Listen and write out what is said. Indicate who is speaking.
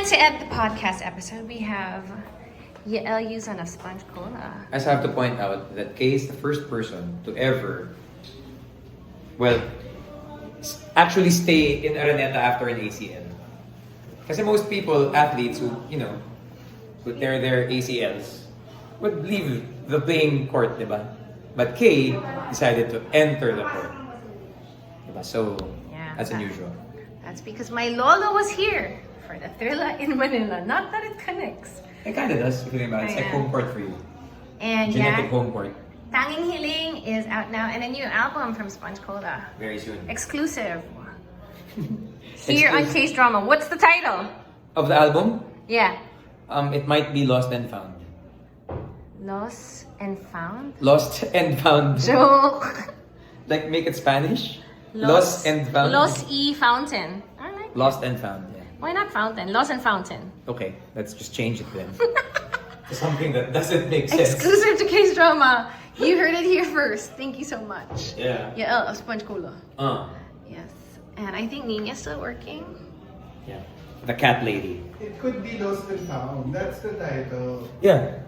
Speaker 1: And to end the podcast episode, we have Yael using a sponge cola.
Speaker 2: I just have to point out that Kay is the first person to ever, actually stay in Araneta after an ACL. Kasi most people, athletes who, who tear their ACLs, would leave the playing court, diba? But Kay decided to enter the court. Diba? So,
Speaker 1: Yeah,
Speaker 2: that's unusual.
Speaker 1: That's because my lolo was here for the Thrilla in Manila. Not that it connects.
Speaker 2: It kind of does, if you think about it. It's like
Speaker 1: Yeah.
Speaker 2: home court for you.
Speaker 1: And
Speaker 2: Genetic
Speaker 1: yeah,
Speaker 2: home court.
Speaker 1: Tanging Hiling is out now and a new album from Sponge Cola.
Speaker 2: Very soon.
Speaker 1: Exclusive. Here on
Speaker 2: Exclusive.
Speaker 1: Case Drama. What's the title?
Speaker 2: Of the album,
Speaker 1: Yeah.
Speaker 2: it might be Lost and Found.
Speaker 1: Lost and Found?
Speaker 2: Lost and Found.
Speaker 1: Joke.
Speaker 2: Like, make it Spanish? Lost and Found.
Speaker 1: Lost E Fountain. I like it.
Speaker 2: Lost and Found, yeah.
Speaker 1: Why not Fountain? Lost and Fountain.
Speaker 2: Okay, let's just change it then. To something that doesn't make sense.
Speaker 1: Exclusive to Case Drama. You heard it here first. Thank you so much.
Speaker 2: Yeah.
Speaker 1: Yeah, of Sponge Cola.
Speaker 2: Uh,
Speaker 1: Yes. And I think Nina's still working.
Speaker 2: yeah. The cat lady.
Speaker 3: It could be Lost and Found. That's the title.
Speaker 2: Yeah.